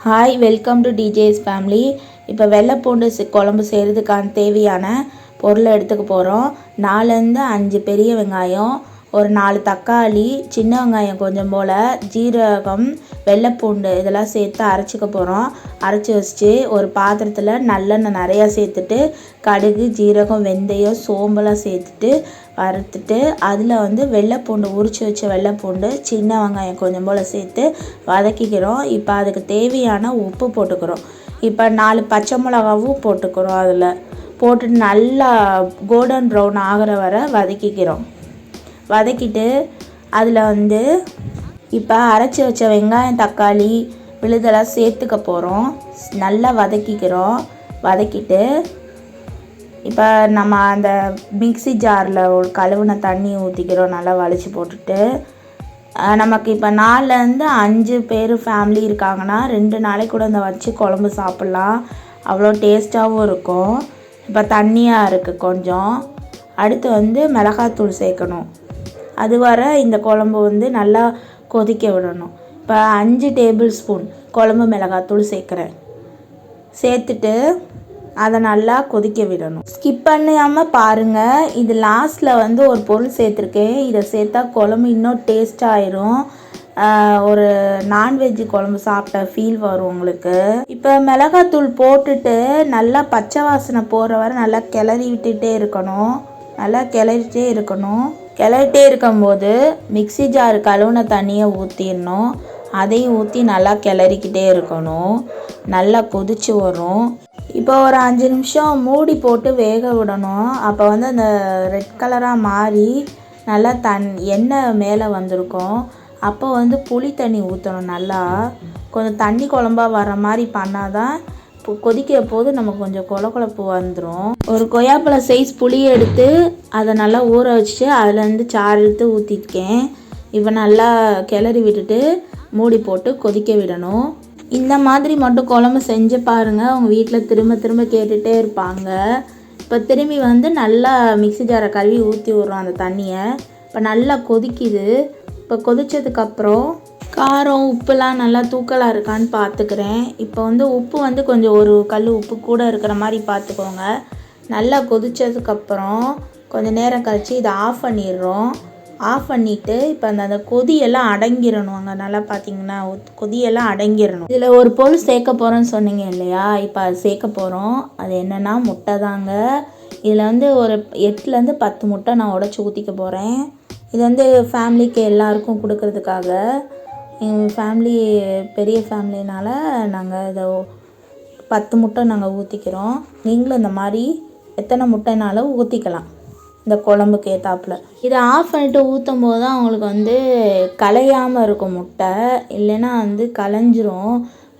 Hi, welcome to DJs family. இப்போ வெள்ளை பூண்டு குழம்பு செய்கிறதுக்கான தேவையான பொருளை எடுத்துக்க போகிறோம். 4லேருந்து 5 பெரிய வெங்காயம், ஒரு 4 தக்காளி, சின்ன வெங்காயம் கொஞ்சம் போல், ஜீரகம், வெள்ளைப்பூண்டு இதெல்லாம் சேர்த்து அரைச்சிக்க போகிறோம். அரைச்சி வச்சுட்டு ஒரு பாத்திரத்தில் நல்லெண்ணெய் நிறையா சேர்த்துட்டு கடுகு, ஜீரகம், வெந்தயம், சோம்பெல்லாம் சேர்த்துட்டு வறுத்துட்டு அதில் வெள்ளைப்பூண்டு உரித்து வச்ச வெள்ளைப்பூண்டு, சின்ன வெங்காயம் கொஞ்சம் போல் சேர்த்து வதக்கிக்கிறோம். இப்போ அதுக்கு தேவையான உப்பு போட்டுக்கிறோம். இப்போ 4 பச்சை மிளகாவும் போட்டுக்கிறோம். அதில் போட்டுட்டு நல்லா கோல்டன் ப்ரௌன் ஆகிற வரை வதக்கிக்கிறோம். வதக்கிட்டு அதில் இப்போ அரைச்சி வச்ச வெங்காயம், தக்காளி விழுதெல்லாம் சேர்த்துக்க போகிறோம். நல்லா வதக்கிக்கிறோம். வதக்கிட்டு இப்போ நம்ம அந்த மிக்ஸி ஜாரில் ஒரு கழுவுன தண்ணி ஊற்றிக்கிறோம். நல்லா வலிச்சு போட்டுட்டு நமக்கு இப்போ 4லேருந்து 5 பேர் ஃபேமிலி இருக்காங்கன்னா 2 நாளைக்கு கூட இந்த வச்சு குழம்பு சாப்பிட்லாம். அவ்வளோ டேஸ்ட்டாகவும் இருக்கும். இப்போ தண்ணியாக இருக்குது கொஞ்சம். அடுத்து மிளகாத்தூள் சேர்க்கணும். அது வர இந்த குழம்பு நல்லா கொதிக்க விடணும். இப்போ 5 டேபிள் ஸ்பூன் குழம்பு மிளகாத்தூள் சேர்க்குறேன். சேர்த்துட்டு அதை நல்லா கொதிக்க விடணும். ஸ்கிப் பண்ணாமல் பாருங்கள். இது லாஸ்ட்டில் ஒரு பொருள் சேர்த்துருக்கேன். இதை சேர்த்தா குழம்பு இன்னும் டேஸ்ட்டாகிடும். ஒரு நான்வெஜ் குழம்பு சாப்பிட்ட ஃபீல் வரும் உங்களுக்கு. இப்போ மிளகாத்தூள் போட்டுட்டு நல்லா பச்சை வாசனை போகிற வரை நல்லா கிளறி விட்டுகிட்டே இருக்கணும். நல்லா கிளறிட்டே இருக்கணும். கிளறிட்டே இருக்கும்போது மிக்ஸி ஜார் கழுவுன தண்ணியை ஊற்றிடணும். அதையும் ஊற்றி நல்லா கிளறிக்கிட்டே இருக்கணும். நல்லா கொதிச்சு வரும். இப்போ ஒரு 5 நிமிஷம் மூடி போட்டு வேக விடணும். அப்போ அந்த ரெட் கலராக மாறி நல்லா எண்ணெய் மேலே வந்திருக்கும். அப்போ புளி தண்ணி ஊற்றணும். நல்லா கொஞ்சம் தண்ணி குழம்பா வர மாதிரி பண்ணாதான் கொதிக்கிற போது நமக்கு கொஞ்சம் கொழப்பு வந்துடும். ஒரு கொய்யாப்பழம் சைஸ் புளி எடுத்து அதை நல்லா ஊற வச்சுட்டு அதுலேருந்து சாறு எடுத்து ஊற்றிருக்கேன். இப்போ நல்லா கிளறி விட்டுட்டு மூடி போட்டு கொதிக்க விடணும். இந்த மாதிரி மட்டும் குழம்பு செஞ்சு பாருங்கள். அவங்க வீட்டில் திரும்ப திரும்ப கேட்டுகிட்டே இருப்பாங்க. இப்போ திரும்பி நல்லா மிக்ஸி ஜாரை கழுவி ஊற்றி விட்றோம் அந்த தண்ணியை. இப்போ நல்லா கொதிக்குது. இப்போ கொதித்ததுக்கப்புறம் காரம், உப்புலாம் நல்லா தூக்கலாக இருக்கான்னு பார்த்துக்கிறேன். இப்போ உப்பு கொஞ்சம் ஒரு கல் உப்பு கூட இருக்கிற மாதிரி பார்த்துக்கோங்க. நல்லா கொதித்ததுக்கப்புறம் கொஞ்சம் நேரம் கழித்து இதை ஆஃப் பண்ணிடுறோம். ஆஃப் பண்ணிவிட்டு இப்போ அந்த கொதியெல்லாம் அடங்கிடணும். அங்கே நல்லா பார்த்தீங்கன்னா கொதியெல்லாம் அடங்கிடணும். இதில் ஒரு பொருள் சேர்க்க போகிறோன்னு சொன்னீங்க இல்லையா? இப்போ அது சேர்க்க போகிறோம். அது என்னென்னா முட்டை தாங்க. இதில் ஒரு 8லேருந்து 10 முட்டை நான் உடச்சி ஊற்றிக்க போகிறேன். இது ஃபேமிலிக்கு எல்லாருக்கும் கொடுக்கறதுக்காக. எங்கள் ஃபேமிலி பெரிய ஃபேமிலினால் நாங்கள் இதை 10 முட்டை நாங்கள் ஊற்றிக்கிறோம். நீங்களும் இந்த மாதிரி எத்தனை முட்டைனாலும் ஊற்றிக்கலாம் இந்த குழம்புக்கு ஏற்றாப்புல. இதை ஆஃப் பண்ணிவிட்டு ஊற்றும் போது தான் அவங்களுக்கு கலையாமல் இருக்கும் முட்டை. இல்லைன்னா கலைஞ்சிரும்.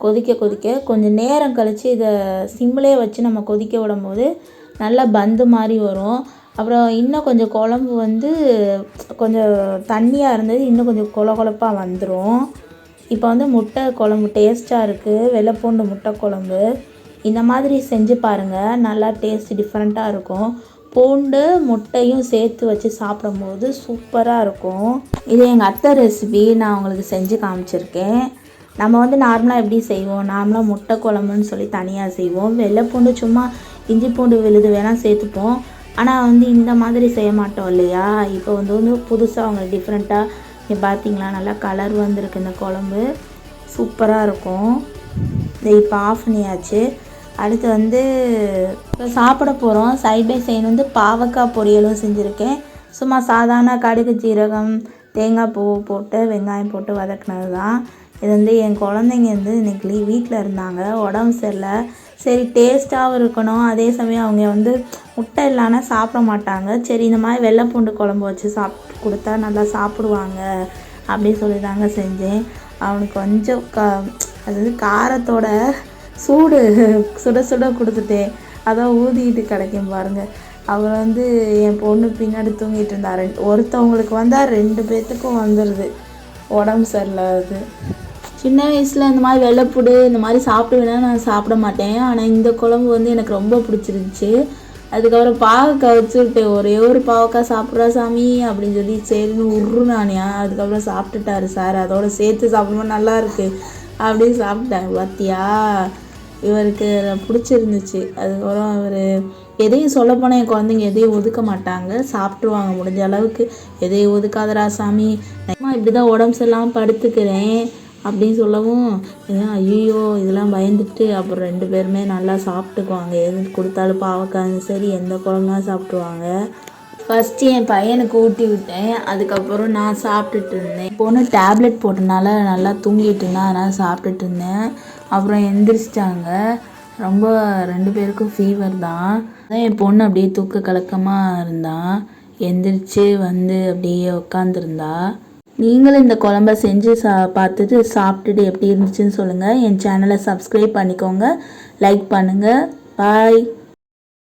கொதிக்க கொதிக்க கொஞ்சம் நேரம் கழித்து இதை சிம்மிலே வச்சு நம்ம கொதிக்க விடும்போது நல்லா பந்து மாதிரி வரும். அப்புறம் இன்னும் கொஞ்சம் குழம்பு கொஞ்சம் தண்ணியாக இருந்தது இன்னும் கொஞ்சம் கொழப்பாக வந்துடும். இப்போ முட்டை குழம்பு டேஸ்ட்டாக இருக்குது. வெள்ளைப்பூண்டு முட்டை குழம்பு இந்த மாதிரி செஞ்சு பாருங்கள். நல்லா டேஸ்ட் டிஃப்ரெண்ட்டாக இருக்கும். பூண்டு முட்டையும் சேர்த்து வச்சு சாப்பிடும்போது சூப்பராக இருக்கும். இது எங்கள் அத்தை ரெசிபி. நான் உங்களுக்கு செஞ்சு காமிச்சிருக்கேன். நம்ம நார்மலாக எப்படி செய்வோம்? நார்மலாக முட்டை குழம்புன்னு சொல்லி தனியாக செய்வோம். வெள்ளைப்பூண்டு சும்மா இஞ்சி பூண்டு விழுது வேணால் சேர்த்துப்போம். ஆனால் இந்த மாதிரி செய்ய மாட்டோம் இல்லையா? இப்போ புதுசாக அவங்க டிஃப்ரெண்ட்டாக இங்கே பார்த்தீங்களா நல்லா கலர் வந்திருக்கு. இந்த குழம்பு சூப்பராக இருக்கும். இதை இப்போ ஆஃப் பண்ணியாச்சு. அடுத்து இப்போ சாப்பிட போகிறோம். சைட் பை சைடு பாவக்காய் பொரியலும் செஞ்சுருக்கேன். சும்மா சாதாரண கடுகு, ஜீரகம், தேங்காய் பூ போட்டு வெங்காயம் போட்டு வதக்குனது தான். இது என் குழந்தைங்க இன்றைக்கி வீட்டில் இருந்தாங்க. உடம்பு சரியில்லை. சரி டேஸ்ட்டாகவும் இருக்கணும். அதே சமயம் அவங்க முட்டை இல்லைன்னா சாப்பிட மாட்டாங்க. சரி இந்த மாதிரி வெள்ளைப்பூண்டு குழம்பு வச்சு சாப்பிட்டு கொடுத்தா நல்லா சாப்பிடுவாங்க அப்படின்னு சொல்லி தாங்க செஞ்சேன். அவனுக்கு கொஞ்சம் காரத்தோட சூடு சுட சுட கொடுத்துட்டேன். அதான் ஊதிக்கிட்டு கிடைக்கும் பாருங்கள். அவர் என் பொண்ணு பின்னாடி தூங்கிட்டு இருந்தார். ஒருத்தவங்களுக்கு வந்தால் 2 பேர்த்துக்கும் வந்துடுது உடம்பு சரியில்லாது. சின்ன வயசில் இந்த மாதிரி வெள்ளைப்பூடு இந்த மாதிரி சாப்பிடுவேன்னா நான் சாப்பிட மாட்டேன். ஆனால் இந்த குழம்பு எனக்கு ரொம்ப பிடிச்சிருந்துச்சி. அதுக்கப்புறம் பாவக்காய் வச்சுருப்பேன். ஒரே ஒரு பாவக்காய் சாப்பிட்றா சாமி அப்படின்னு சொல்லி சரின்னு உருனானியா. அதுக்கப்புறம் சாப்பிட்டுட்டாரு சார். அதோட சேர்த்து சாப்பிடும்போது நல்லாயிருக்கு. அப்படியே சாப்பிட்டாங்க. பார்த்தியா, இவருக்கு பிடிச்சிருந்துச்சு. அதுக்கப்புறம் அவர் எதையும் சொல்லப்போனால் என் குழந்தைங்க எதையும் ஒதுக்க மாட்டாங்க, சாப்பிட்ருவாங்க முடிஞ்ச அளவுக்கு. எதையும் ஒதுக்காதரா சாமி, நான் இப்படி தான் உடம்பு சரியில்லாமல் படுத்துக்கிறேன் அப்படின்னு சொல்லவும், ஐயோ இதெல்லாம் பயந்துட்டு அப்புறம் 2 பேருமே நல்லா சாப்பிட்டுக்குவாங்க. எது கொடுத்தாலும் பாவக்காய் சரி எந்த குழம்புலாம் சாப்பிட்ருவாங்க. ஃபஸ்ட்டு என் பையனுக்கு ஊட்டி விட்டேன், அதுக்கப்புறம் நான் சாப்பிட்டுட்டு இருந்தேன். பொண்ணு டேப்லெட் போட்டனால நல்லா தூங்கிட்டு இருந்தேன், அதனால் சாப்பிட்டுட்டு இருந்தேன். அப்புறம் எந்திரிச்சிட்டாங்க. ரொம்ப 2 பேருக்கும் ஃபீவர் தான். அதான் என் பொண்ணு அப்படியே தூக்க கலக்கமாக இருந்தான். எந்திரிச்சு வந்து அப்படியே உட்காந்துருந்தா. நீங்களும் இந்த குழம்ப செஞ்சு பார்த்துட்டு சாப்பிட்டுட்டு எப்படி இருந்துச்சுன்னு சொல்லுங்கள். என் சேனலை சப்ஸ்கிரைப் பண்ணிக்கோங்க, லைக் பண்ணுங்கள். பாய்.